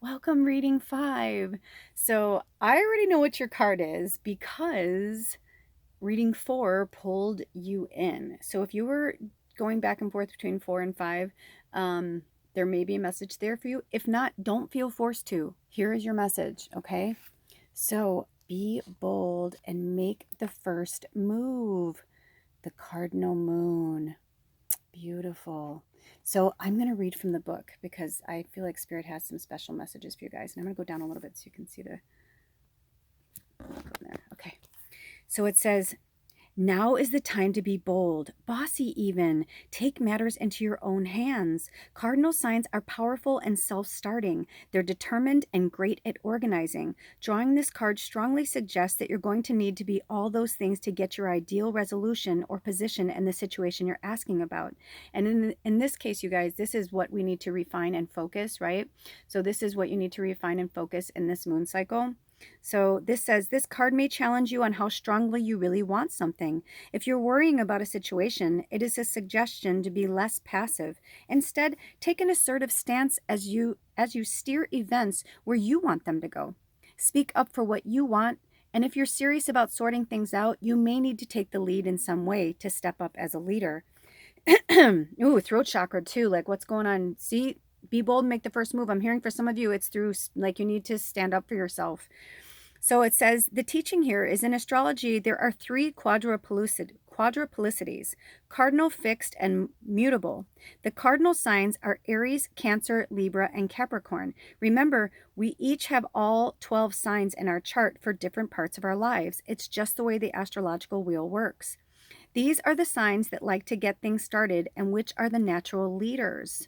Welcome, reading 5. So I already know what your card is because reading 4 pulled you in. So if you were going back and forth between 4 and 5, there may be a message there for you. If not, don't feel forced to. Here is your message, okay? So be bold and make the first move. The cardinal moon. Beautiful. So I'm going to read from the book because I feel like Spirit has some special messages for you guys. And I'm going to go down a little bit so you can see the from there. Okay. So it says, now is the time to be bold, bossy even. Take matters into your own hands. Cardinal signs are powerful and self-starting. They're determined and great at organizing. Drawing this card strongly suggests that you're going to need to be all those things to get your ideal resolution or position in the situation you're asking about. And in this case, you guys, this is what we need to refine and focus, right? So this is what you need to refine and focus in this moon cycle. So this says, this card may challenge you on how strongly you really want something. If you're worrying about a situation, it is a suggestion to be less passive. Instead, take an assertive stance as you steer events where you want them to go. Speak up for what you want, and if you're serious about sorting things out, you may need to take the lead in some way to step up as a leader. Ooh, throat chakra too. Like, what's going on? See, be bold and make the first move. I'm hearing for some of you, it's through, like, you need to stand up for yourself. So it says, the teaching here is in astrology, there are 3 quadruplicity, cardinal, fixed, and mutable. The cardinal signs are Aries, Cancer, Libra, and Capricorn. Remember, we each have all 12 signs in our chart for different parts of our lives. It's just the way the astrological wheel works. These are the signs that like to get things started and which are the natural leaders.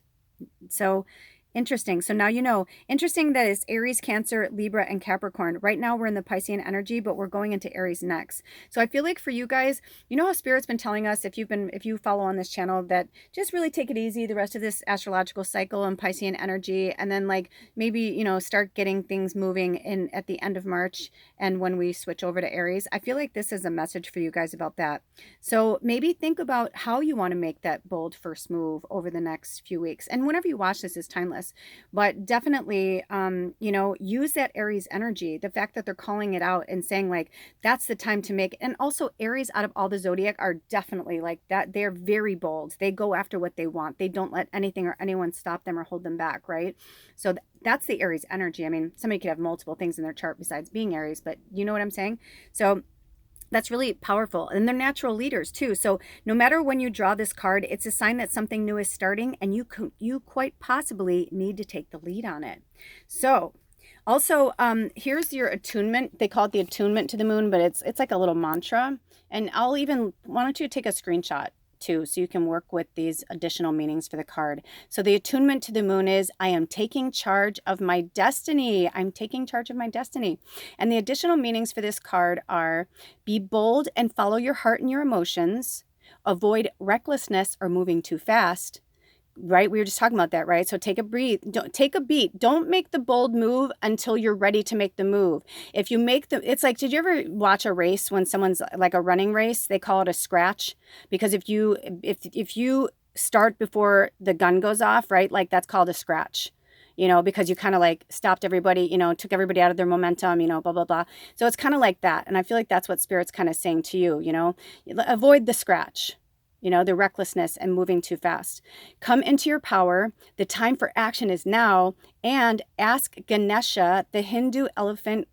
So interesting. So now you know. Interesting that it's Aries, Cancer, Libra, and Capricorn. Right now we're in the Piscean energy, but we're going into Aries next. So I feel like for you guys, you know how Spirit's been telling us, if you follow on this channel, that just really take it easy the rest of this astrological cycle and Piscean energy, and then like maybe, you know, start getting things moving in at the end of March and when we switch over to Aries. I feel like this is a message for you guys about that. So maybe think about how you want to make that bold first move over the next few weeks. And whenever you watch this is timeless. But definitely, you know, use that Aries energy. The fact that they're calling it out and saying like, that's the time to make it. And also Aries out of all the zodiac are definitely like that. They're very bold. They go after what they want. They don't let anything or anyone stop them or hold them back, right? So that's the Aries energy. I mean, somebody could have multiple things in their chart besides being Aries, but you know what I'm saying? So that's really powerful. And they're natural leaders too. So no matter when you draw this card, it's a sign that something new is starting and you quite possibly need to take the lead on it. So also, here's your attunement. They call it the attunement to the moon, but it's like a little mantra. And why don't you take a screenshot too, so you can work with these additional meanings for the card. So the attunement to the moon is, I am taking charge of my destiny. I'm taking charge of my destiny. And the additional meanings for this card are, be bold and follow your heart and your emotions. Avoid recklessness or moving too fast. Right? We were just talking about that, right? So take a beat. Don't make the bold move until you're ready to make the move. If you make it's like, did you ever watch a race when someone's like a running race? They call it a scratch, because if you start before the gun goes off, right? Like that's called a scratch, you know, because you kind of like stopped everybody, you know, took everybody out of their momentum, you know, blah, blah, blah. So it's kind of like that. And I feel like that's what Spirit's kind of saying to you, you know, avoid the scratch. You know, the recklessness and moving too fast. Come into your power. The time for action is now. And ask Ganesha, the Hindu elephant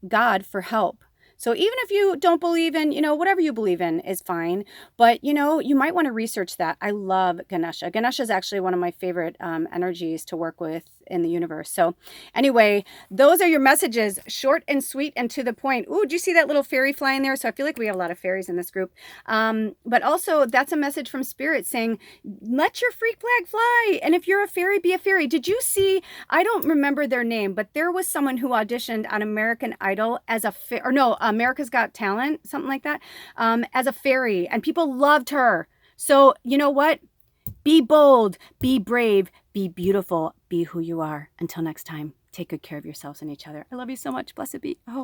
god, for help. So even if you don't believe in, you know, whatever you believe in is fine. But, you know, you might want to research that. I love Ganesha. Ganesha is actually one of my favorite energies to work with in the universe. So anyway, those are your messages. Short and sweet and to the point. Ooh, do you see that little fairy flying there? So I feel like we have a lot of fairies in this group. But also that's a message from Spirit saying, let your freak flag fly. And if you're a fairy, be a fairy. Did you see, I don't remember their name, but there was someone who auditioned on American Idol as America's Got Talent, something like that, as a fairy, and people loved her. So you know what? Be bold, be brave, be beautiful, be who you are. Until next time, take good care of yourselves and each other. I love you so much. Blessed be. Oh.